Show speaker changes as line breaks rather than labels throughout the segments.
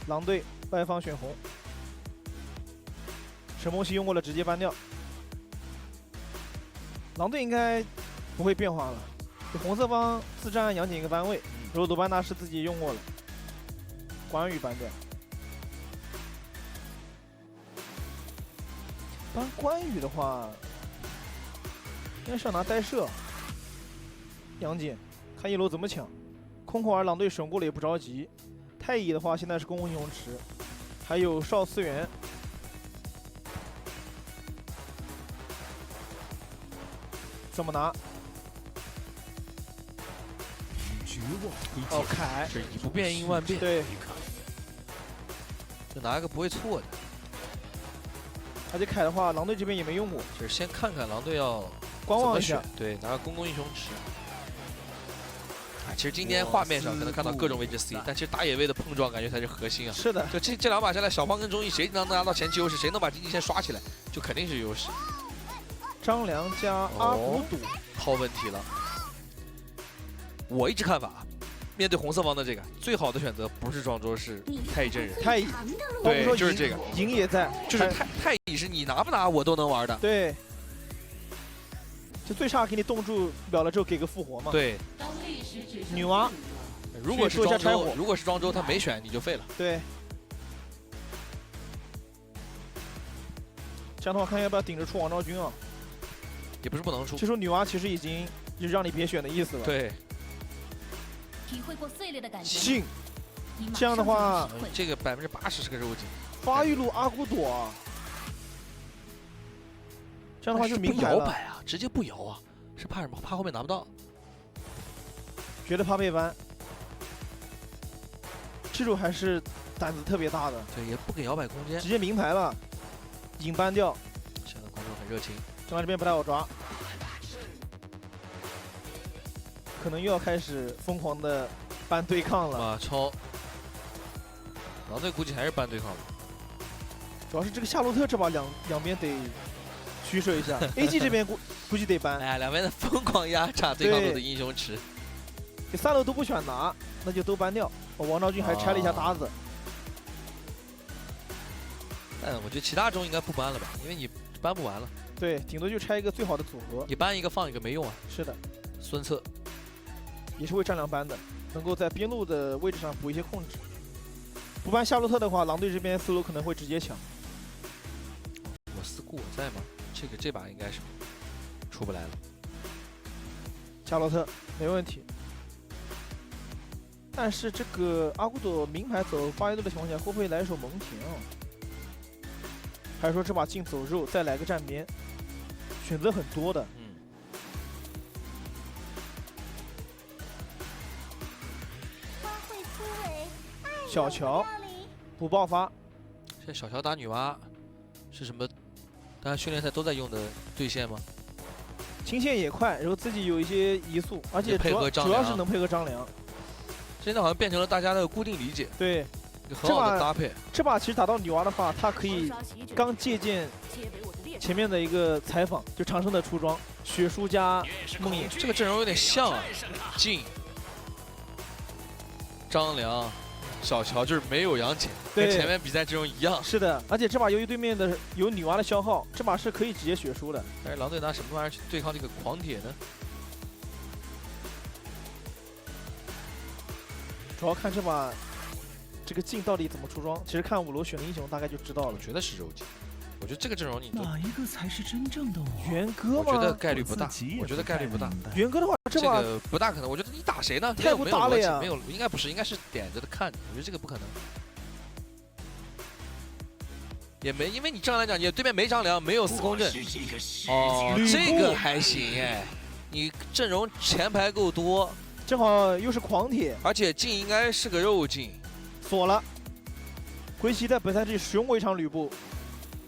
狼队败方选红，沈梦溪用过了直接 ban 掉。狼队应该不会变化了，就红色方自占杨戬一个班位，然后鲁班纳是自己用过了，关羽 ban 掉。ban 关羽的话，应该是要拿带射。杨戬看一楼怎么抢，空口儿狼队审过了也不着急。太乙的话，现在是公共英雄池，还有邵思源。怎么拿？哦，凯
是以不变应万变，
对，
就拿一个不会错的。
而且凯的话，狼队这边也没用过，
就是先看看狼队要
观望一下。
对，拿个公共英雄池。其实今天画面上可能看到各种位置 C， 但其实打野位的碰撞感觉才是核心啊。
是的，
就这两把下来，小胖跟中医谁能拿到前期优势，谁能把经济线刷起来，就肯定是优势。
张良加阿古赌，
抛问题了。我一直看法，面对红色方的这个最好的选择不是庄周，是太乙真人。
太乙，
对，就是这个，
赢也在，
就是太乙是你拿不拿我都能玩的。
对，就最差给你冻住秒了之后给个复活嘛。
对。
女娲，
如果是庄周，他没选你就废了。
对。这样的话，看要不要顶着出王昭君啊？
也不是不能出。
就说女娲其实已经就让你别选的意思了。
对。
体会过碎裂的感觉。
信。这样的话，
这个80%是个肉井。
发育路阿古朵啊。这样的话就明牌了。
不摇摆啊，直接不摇啊，是怕什么？怕后面拿不到。
觉得怕被ban，这种还是胆子特别大的。
对，也不给摇摆空间，
直接明牌了，引ban掉。
现在观众很热情。
正方这边不太好抓，可能又要开始疯狂的ban对抗了。
马超，狼队估计还是ban对抗了。
主要是这个夏洛特这把两边得取舍一下，AG 这边估计得ban。
哎呀，两边的疯狂压榨对抗路的英雄池。
这3楼都不选拿，那就都ban掉。王昭君还拆了一下搭子。
但我觉得其他中应该不ban了吧，因为你ban不完了。
对，顶多就拆一个最好的组合。
你ban一个放一个没用啊。
是的。
孙策
也是为战良ban的，能够在边路的位置上补一些控制。不ban夏洛特的话，狼队这边思路可能会直接抢。
我思故我在吗？这把应该是出不来了。
夏洛特没问题。但是这个阿古朵明牌走发育路的情况下，会不会来一手蒙恬啊？还是说这把进走肉，再来个站边？选择很多的。小乔补爆发。
现在小乔打女娲是什么？大家训练赛都在用的对线吗？
清线也快，然后自己有一些移速，而且主要是能配合张良。
现在好像变成了大家的固定理解，
对，
很好的搭配。
这把其实打到女娲的话，她可以刚借鉴前面的一个采访，就长生的出装，血书加梦魇，
这个阵容有点像啊。晋、张良、小乔就是没有杨戬，跟前面比赛阵容一样。
是的，而且这把由于对面的有女娲的消耗，这把是可以直接血书的。
但是狼队拿什么玩意儿去对抗这个狂铁呢？
主要看这把这个晋到底怎么出装，其实看5楼选的英雄大概就知道了。
我觉得是柔镜，我觉得这个阵容你
哪一个才是真正的我？
元歌吗？
我觉得概率不大，我觉得概率不大。
元歌的话，
这个不大可能。我觉得你打谁呢？
太不搭了呀！
没有，应该不是，应该是点着的看。我觉得这个不可能。也没，因为你正常来讲，你对面没张良，没有司空震。哦，这个还行哎，你阵容前排够多。
正好又是狂铁，
而且晋应该是个肉镜，
锁了。归西在本赛季使用过一场吕布，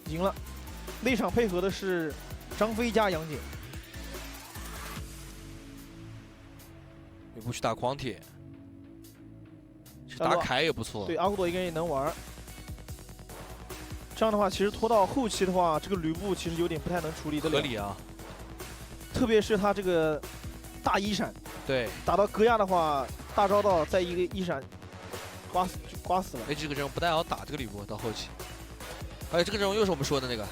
赢了。那场配合的是张飞加杨戬。
吕布去打狂铁，打凯也不错。
对，阿古朵应该也能玩。这样的话，其实拖到后期的话，这个吕布其实有点不太能处理得了。
合理啊，
特别是他这个大一闪。
对，
打到戈亚的话，大招到再一个一闪，刮死了。
这个阵容不太好打，这个吕布到后期，而且这个阵容又是我们说的那个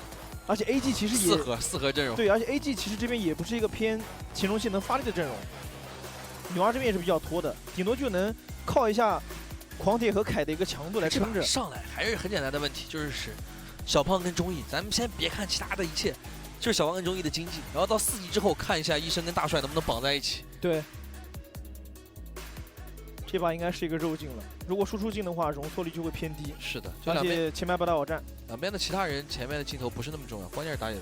而且 AG 其实也
四合阵容。
对，而且 AG 其实这边也不是一个偏擒龙系能发力的阵容，女娲这边也是比较拖的，顶多就能靠一下狂铁和凯的一个强度来撑着。
上来还是很简单的问题，就是小胖跟钟意，咱们先别看其他的一切，就是小胖跟钟意的经济，然后到4级之后看一下医生跟大帅能不能绑在一起。
对，这把应该是一个肉镜了，如果输出镜的话，容错率就会偏低。
是的，就
而且前排不太好站。
两边的其他人前面的镜头不是那么重要，关键是打野位。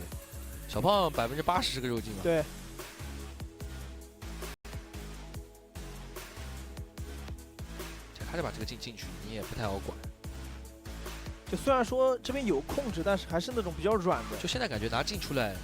小胖80%是个肉镜啊。
对。
他就把这个镜进去，你也不太好管。
就虽然说这边有控制，但是还是那种比较软的。
就现在感觉拿镜出来，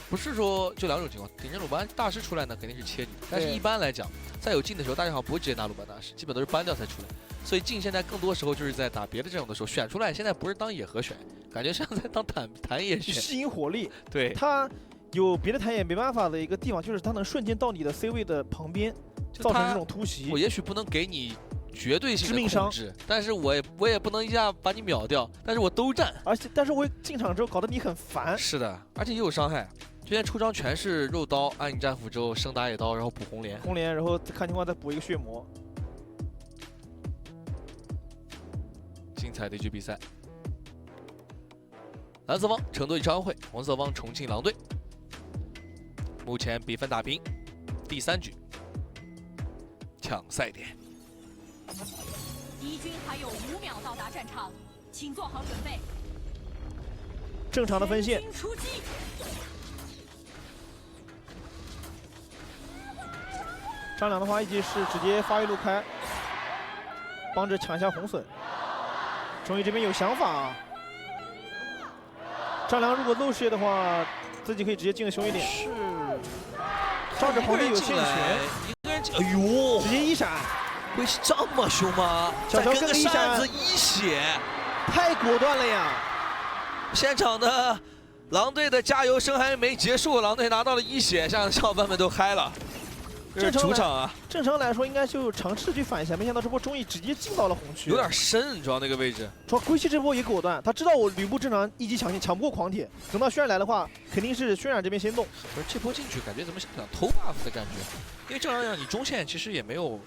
不是说就2种情况，顶着鲁班大师出来呢肯定是切你，但是一般来讲，在有镜的时候，大家好像不会直接拿鲁班大师，基本都是搬掉才出来。所以镜现在更多时候就是在打别的阵容的时候选出来，现在不是当野核选，感觉像在当坦野选，
吸引火力。
对，
他有别的坦野没办法的一个地方，就是他能瞬间到你的 C 位的旁边，造成这种突袭。
我也许不能给你绝对性的控制，但是我也不能一下把你秒掉，但是我都占，
但是我进场之后搞得你很烦。
是的，而且也有伤害。之前出招全是肉刀，暗影战斧之后升打野刀，然后补红莲，
然后看情况再补一个血魔。
精彩的一局比赛，蓝色方成都宜昌会，红色方重庆狼队。目前比分打平，第3局抢赛点。
敌军还有5秒到达战场，请做好准备。
正常的分线。
出击。
张良的话，一级是直接发育路开，帮着抢一下红隼。钟意这边有想法啊。张良如果漏视野的话，自己可以直接进的凶一点。
是。
仗着皇帝有线权，
一个人哎呦，
直接一闪。
会是这么凶吗？
小乔
跟个扇子一血，
太果断了呀！
现场的狼队的加油声还没结束，狼队拿到了1血，让小伙伴们都嗨了。这是主场啊！
正常来说应该就尝试去反一下，没想到这波钟意直接进到了红区，
有点深，主要那个位置。
主要龟息这波也果断，他知道我吕布正常1级抢不过狂铁，等到渲染来的话，肯定是渲染这边先动。
不是这波进去感觉怎么想偷 buff 的感觉？因为正常来讲，你中线其实也没有。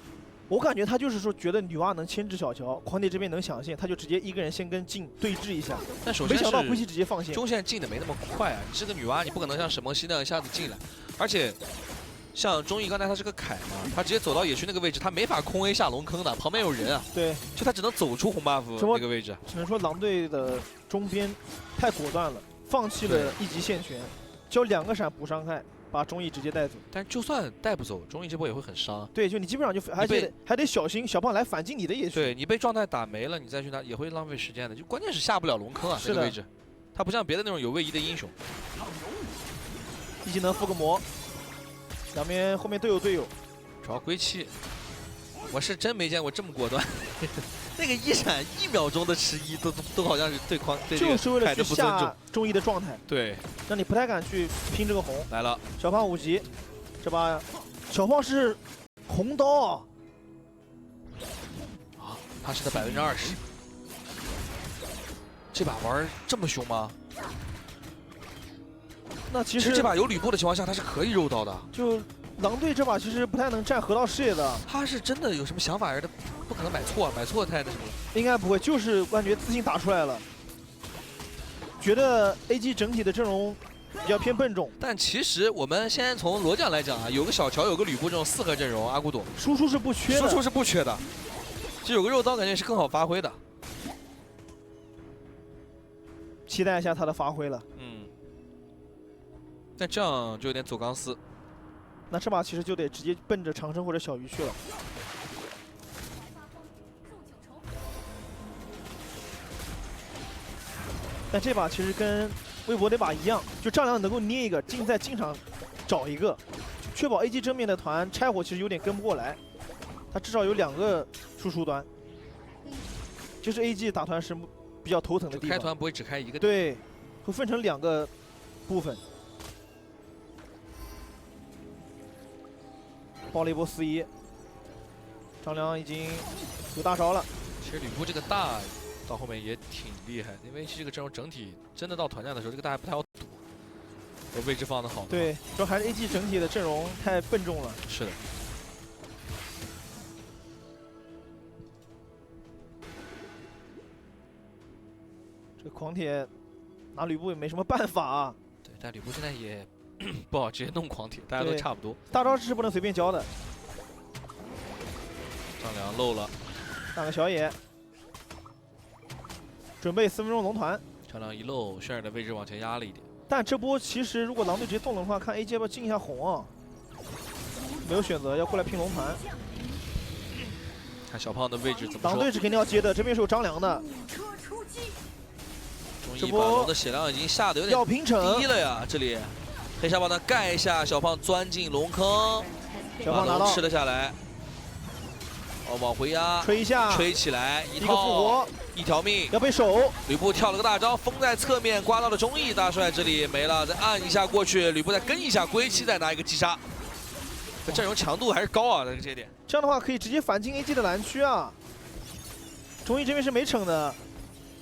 我感觉他就是说，觉得女娲能牵制小乔，狂铁这边能想线，他就直接一个人先跟镜对峙一下。
但首先
没想到龟息直接放线，
中线进的没那么快啊！你是个女娲，你不可能像沈梦溪那样一下子进来，而且像钟意刚才他是个凯嘛，他直接走到野区那个位置，他没法空 A 下龙坑的，旁边有人啊。
对，
就他只能走出红 buff 那个位置。
只能说狼队的中边太果断了，放弃了1级线权，就2个闪补伤害。把钟意直接带走，
但就算带不走，钟意这波也会很伤。
对，就你基本上就还得小心小胖来反进你的野区。
对你被状态打没了，你再去拿也会浪费时间的。就关键是下不了龙坑啊，这个位置，他不像别的那种有位移的英雄。
一技能附个魔，两边后面都有队友。
主要归期，我是真没见过这么果断。那个一闪1秒钟的迟疑，都好像是对
就是为了去下钟意的状态，
对，
让你不太敢去拼这个红。
来了，
小胖5级，这把小胖是红刀
啊，他是的20%，这把玩这么凶吗？
那其实
这把有吕布的情况下，他是可以肉刀的。
就狼队这把其实不太能占河道视野的。
他是真的有什么想法？不可能买错太那什么了。
应该不会，就是感觉自信打出来了，觉得 AG 整体的阵容比较偏笨重。
但其实我们先从罗将来讲啊，有个小乔，有个吕布这种4合阵容，阿古董
输出是不缺的，
输出是不缺的。其实有个肉刀感觉是更好发挥的。
期待一下他的发挥了。
但这样就有点走钢丝。
那这把其实就得直接奔着长生或者小鱼去了。但这把其实跟微博那把一样，就丈量能够捏一个，在近场找一个，确保 AG 正面的团拆火其实有点跟不过来。他至少有2个输出端，就是 AG 打团是比较头疼的地方。
开团不会只开一个。
对，会分成2个部分。爆了一波4-1，张良已经有大招了。
其实吕布这个大到后面也挺厉害，因为这个阵容整体真的到团战的时候，这个大还不太好赌。位置放的好。
对，主要还是 AG 整体的阵容太笨重了。
是的。
这个狂铁拿吕布也没什么办法啊。
对，但吕布现在也不好直接弄狂铁，大家都差不多。
大招是不能随便教的。
张良漏了，
打个小野，准备4分钟龙团。
张良一漏，轩辕的位置往前压了一点。
但这波其实如果狼队直接动的话，看 AG 要不要进一下红啊？没有选择，要过来拼龙团。
看小胖的位置怎么说？
狼队是肯定要接的，这边是有张良的。
这波把龙的血量已经下的有点
要平城
低了呀，这里黑沙把他盖一下，小胖钻进龙坑，
小胖拿到
吃了下来。哦，往回压，
吹一下，
吹起来，
一个复活，
一条命，
要被守。
吕布跳了个大招，封在侧面，刮到了忠义大帅，这里没了，再按一下过去，吕布再跟一下，归期再拿一个击杀。这阵容强度还是高啊，这个节点。
这样的话可以直接反进 AG 的蓝区啊。忠义这边是没惩的，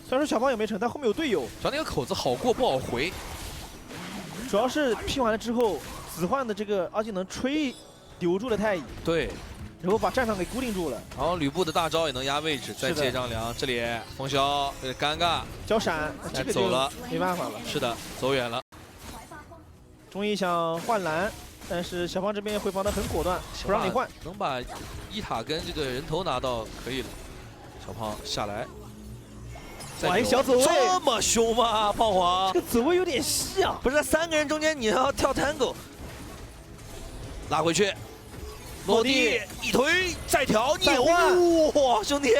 虽然说小胖也没惩，但后面有队友。
主要那个口子好过不好回，
主要是拼完了之后，子焕的这个而且能吹留住了太乙。
对。
然后把战场给固定住了，
然后吕布的大招也能压位置，再接张良，这里风萧有点尴尬，
交闪，这个
走了，
没办法了。
是的，走远了。
忠义想换蓝，但是小胖这边回防的很果断，不让你换，
能把一塔跟这个人头拿到可以了。小胖下来，
哇，一个小走位，
这么凶吗？胖皇，
这个走位有点细啊！
不是在3个人中间你要跳 tango， 拉回去。落地一推，再调，
再换，
哇，兄弟，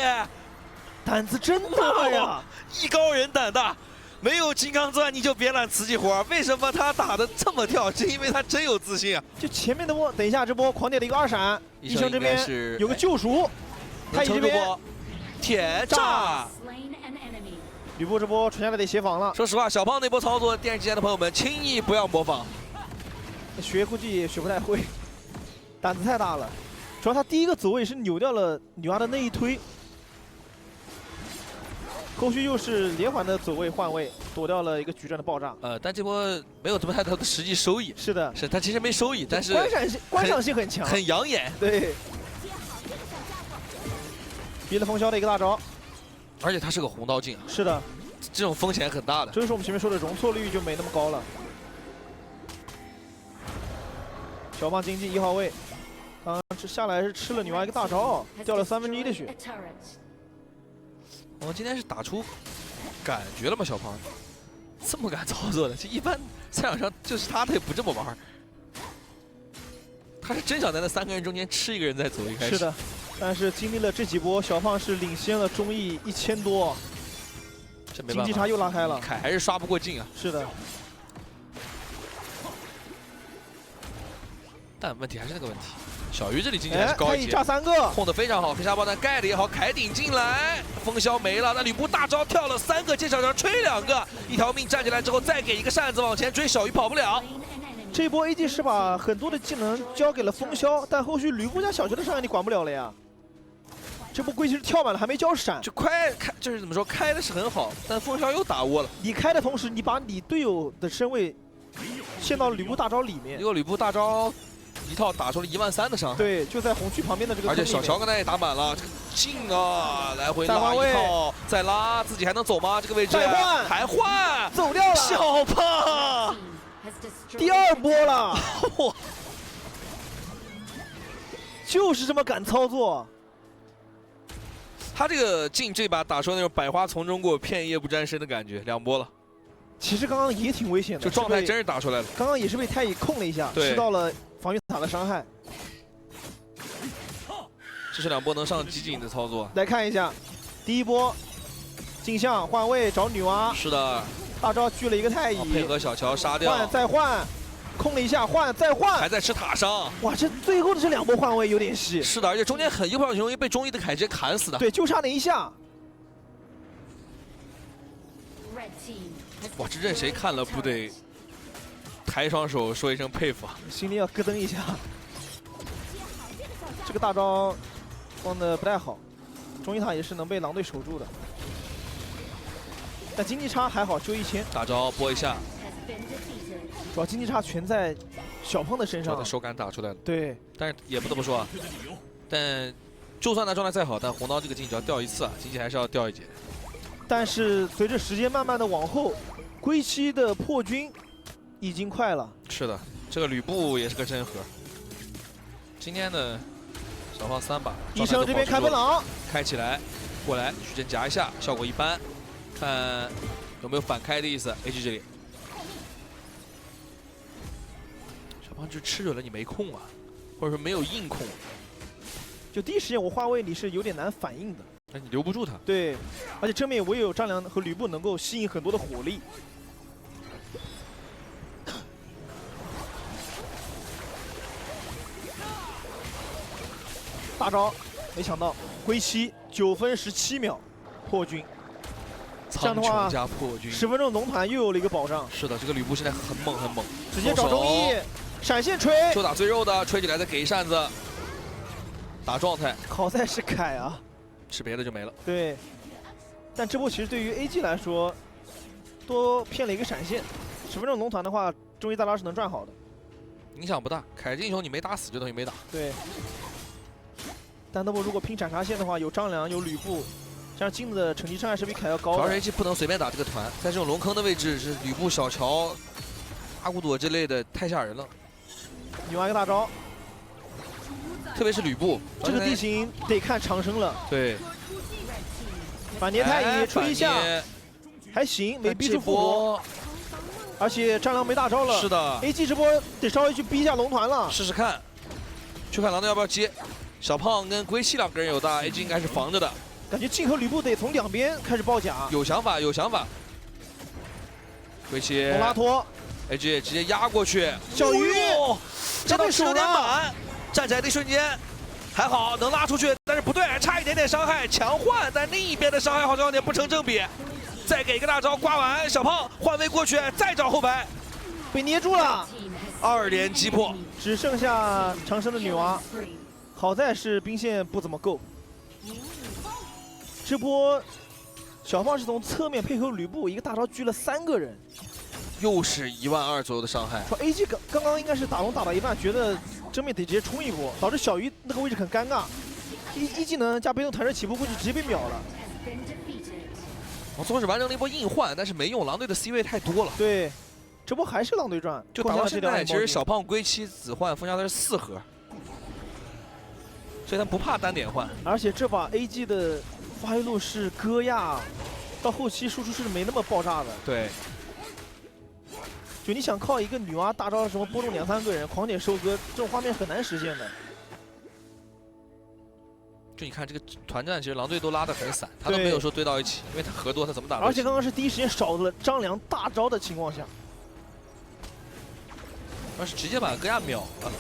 胆子真大呀！
艺高人胆大，没有金刚钻你就别揽瓷器活。为什么他打的这么跳？是因为他真有自信啊！
就前面的波，等一下这波狂点的一个2闪，医生这边有个救赎，太乙这边
铁炸，
吕布这波传下来得协防了。
说实话，小胖那波操作，电视机前的朋友们轻易不要模仿，
学估计也学不太会。胆子太大了，主要他第一个走位是扭掉了女娲的那一推，后续又是连环的走位换位，躲掉了一个矩阵的爆炸。
但这波没有这么太多的实际收益。
是的，
是他其实没收益，但是
观赏性很强，
很养眼。
对，逼了风萧的一个大招，
而且他是个红刀镜啊。
是的，
这种风险很大的。
这就是我们前面说的容错率就没那么高了。小胖经济1号位。这下来是吃了女娲一个大招，掉了1/3的血。
我们今天是打出感觉了吗？小胖这么敢操作的，这一般赛场上就是他也不这么玩。他是真想在那3个人中间吃一个人再走一开始。
是的，但是经历了这几波，小胖是领先了忠义1000多，
这没办法，
经济差又拉开了。
凯还是刷不过劲啊。
是的。
但问题还是那个问题，小鱼这里经济还是高一些，
炸3个，
控的非常好，黑沙爆弹盖的也好，凯顶进来，风萧没了，那吕布大招跳了3个，接小张吹2个，一条命站起来之后再给一个扇子往前追，小鱼跑不了。
这波 AD 是把很多的技能交给了风萧，但后续吕布加小球的伤害你管不了了呀。这波归期是跳满了，还没交闪，
就开就是怎么说，开的是很好，但风萧又打窝了。
你开的同时，你把你队友的身位陷到了吕布大招里面，
结果吕布大招。一套打出了13000的伤害，
对，就在红区旁边的这个。
而且小乔刚才也打满了，这个劲啊，来回拉一套，再拉，自己还能走吗？这个位置
再换，
还换，
走掉了。
小胖，
第2波了，哇，就是这么敢操作。
他这个劲这把打出那种百花丛中过，片叶不沾身的感觉，2波了。
其实刚刚也挺危险的，
这状态真是打出来了。
刚刚也是被太乙控了一下，吃到了防御塔的伤害。
这是2波能上激进的操作。
来看一下，第1波镜像换位找女娲，
是的，
大招聚了一个太乙，
配合小乔杀掉，
换再换，控了一下换再换，
还在吃塔伤。
哇，这最后的这2波换位有点细。
是的，而且中间一不小心容易被忠义的凯直接砍死的。
对，就差那一下。
哇，这任谁看了不得抬一双手说一声佩服啊！
心里要咯噔一下。这个大招放的不太好，中一塔也是能被狼队守住的。但经济差还好，就1000。
大招拨一下，
主要经济差全在小胖的身上
把。手感打出来了。
对，
但是也不得不说啊，但就算他状态再好，但红刀这个镜只要掉一次啊，经济还是要掉一截。
但是随着时间慢慢的往后，归期的破军已经快了。
是的，这个吕布也是个真核。今天的小胖3把，
医生这边开奔狼，
开起来，过来虚阵夹一下，效果一般，看有没有反开的意思。AG 这里，小胖就吃准了你没空啊，或者说没有硬控，
就第一时间我换位你是有点难反应的。
但你留不住他。
对，而且正面唯有张良和吕布能够吸引很多的火力。大招，没想到归期9分17秒破军，这样的话
苍穹加破军
10分钟龙团又有了一个保障。
是的，这个吕布现在很猛很猛，
直接找中义，闪现锤，
就打最肉的，吹起来再给一扇子，打状态，
好在是凯啊。
吃别的就没了。
对，但这波其实对于 AG 来说，多骗了一个闪现。10分钟龙团的话，中义大招是能赚好的。
影响不大，凯之英雄你没打死就等于没打。
对。但那波如果拼斩杀线的话，有张良，有吕布，这样镜子的惩击伤害是比凯要高的。
主要是 AG 不能随便打这个团，在这种龙坑的位置是吕布、小乔、阿古朵之类的太吓人了。
女娲一个大招，
特别是吕布，
这个地形得看长生了。
对，
反捏太乙吹一下，还行，没逼出复活。而且张良没大招了。
是的
，AG 这波得稍微去逼一下龙团了。
试试看，去看狼队要不要接。小胖跟归期2个人有大 ，AG 应该是防着的。
感觉镜和吕布得从两边开始包夹。
有想法，有想法。归期，
蒙拉托
，AG 直接压过去。
小鱼，
这道是有点满，站起来的一瞬间，还好能拉出去，但是不对，差一点点伤害，强换，但另一边的伤害好像有点不成正比。再给一个大招刮完，小胖换位过去，再找后排，
被捏住了
，2连击破，
只剩下长生的女娲。好在是兵线不怎么够。这波小胖是从侧面配合吕布一个大招狙了3个人，
又是12000左右的伤害。
说 AG 刚刚应该是打龙打到一半，觉得正面得直接冲一波，导致小鱼那个位置很尴尬，一技能加被动弹射起步过去直接被秒了。
王宗是完成了一波硬换，但是没用，狼队的 C 位太多了。
对，这波还是狼队赚。
就打到现在，其实小胖归期子换封下的是4盒。所以他不怕单点换，
而且这把 AG 的发育路是戈亚，到后期输出是没那么爆炸的。
对，
就你想靠一个女娲大招什么波动2、3个人狂点收割，这种画面很难实现的。
就你看这个团战，其实狼队都拉得很散，他都没有说堆到一起，因为他核多，他怎么打？
而且刚刚是第一时间少了张良大招的情况下，
而是直接把戈亚秒了。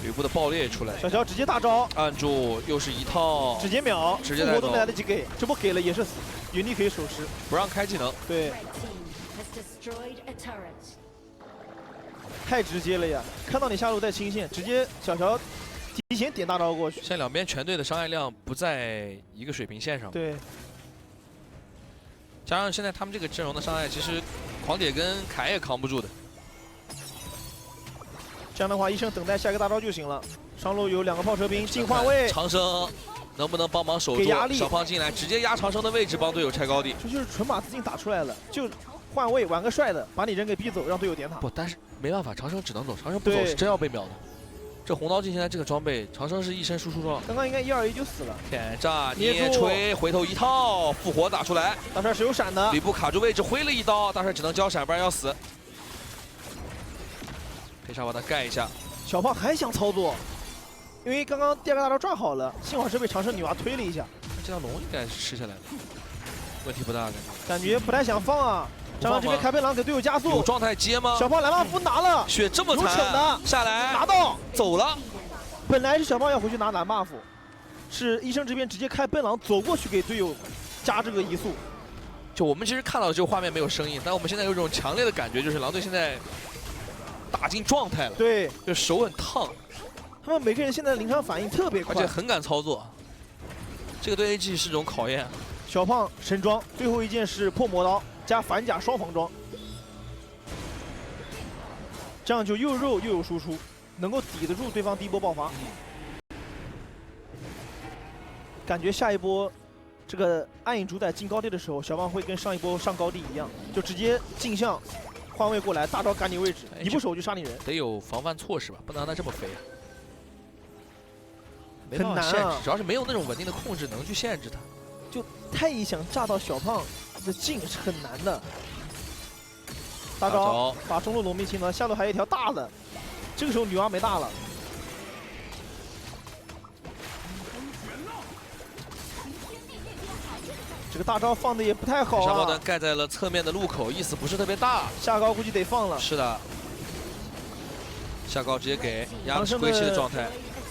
吕布的爆裂出来，
小乔直接大招
按住，又是一套，
直接秒，
直接
复活都没来得及给，这波给了也是死，原地可以守尸，
不让开技能。
对，太直接了呀！看到你下路在清线，直接小乔提前点大招过去。
现在两边全队的伤害量不在一个水平线上。
对，
加上现在他们这个阵容的伤害，其实狂铁跟凯也扛不住的。
这样的话，医生等待下一个大招就行了。上路有2个炮车兵进换位，
长生能不能帮忙守住？小胖进来直接压长生的位置，帮队友拆高地。
这就是纯把自己打出来了，就换位玩个帅的，把你人给逼走，让队友点塔。
不，但是没办法，长生只能走，长生不走是真要被秒的。这红刀镜现在这个装备，长生是一身输出装。
刚刚应该121就死了。
天炸捏锤，回头一套，复活打出来。
大帅是有闪的，
吕布卡住位置挥了一刀，大帅只能交闪，不然要死。佩莎把他盖一下。
小胖还想操作，因为刚刚第2个大招赚好了，幸好是被长生女娲推了一下。
这条龙应该是吃下来了，问题不大，
感觉不太想放啊。张良这边开背狼给队友加速，
有状态接吗？
小胖蓝马符拿了，
血这么惨，
有惩的
下来
拿到
走了。
本来是小胖要回去拿蓝 buff， 是医生这边直接开奔狼走过去给队友加这个移速。
就我们其实看到的这个画面没有声音，但我们现在有一种强烈的感觉，就是狼队现在打进状态了。
对，
就手很烫。
他们每个人现在临场反应特别快，
而且很敢操作。这个对 AG 是种考验。
小胖神装，最后一件是破魔刀加反甲双防装，这样就又肉又有输出，能够抵得住对方第一波爆发。感觉下一波这个暗影主宰进高地的时候，小胖会跟上一波上高地一样，就直接镜像换位过来，大招赶你位置，一不守就杀你人，
得有防范措施吧，不能让他这么飞啊。没
很
办法限制
难啊，
主要是没有那种稳定的控制能去限制他。
就太乙想炸到小胖的镜是很难的。大招把中路龙兵清了，下路还有一条大的，这个时候女娲没大了。这个大招放的也不太好啊
上高端，盖在了侧面的路口，意思不是特别大。
下高估计得放了。
是的，下高直接给压的是归期的状态。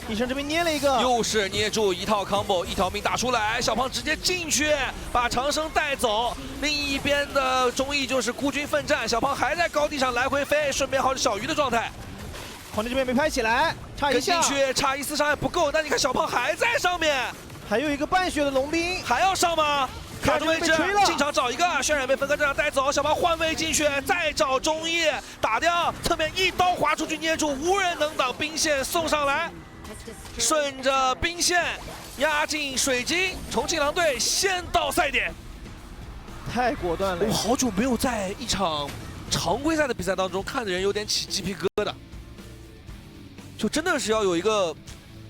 医生这边捏了一个，
又是捏住一套 combo， 一条命打出来，小胖直接进去把长生带走。另一边的忠义就是孤军奋战，小胖还在高地上来回飞，顺便好小鱼的状态。
皇帝这边没拍起来，差一
跟进
下，
去差一丝伤害不够，但你看小胖还在上面，
还有一个半血的龙兵，
还要上吗？卡住位置，进场找一个，渲染被分割这样带走，小胖换位进去，再找忠义打掉，侧面一刀划出去捏住，无人能挡，兵线送上来。顺着兵线压进水晶，重庆狼队先到赛点。
太果断了
我。好久没有在一场常规赛的比赛当中看的人有点起鸡皮疙瘩，就真的是要有一个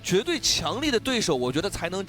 绝对强力的对手，我觉得才能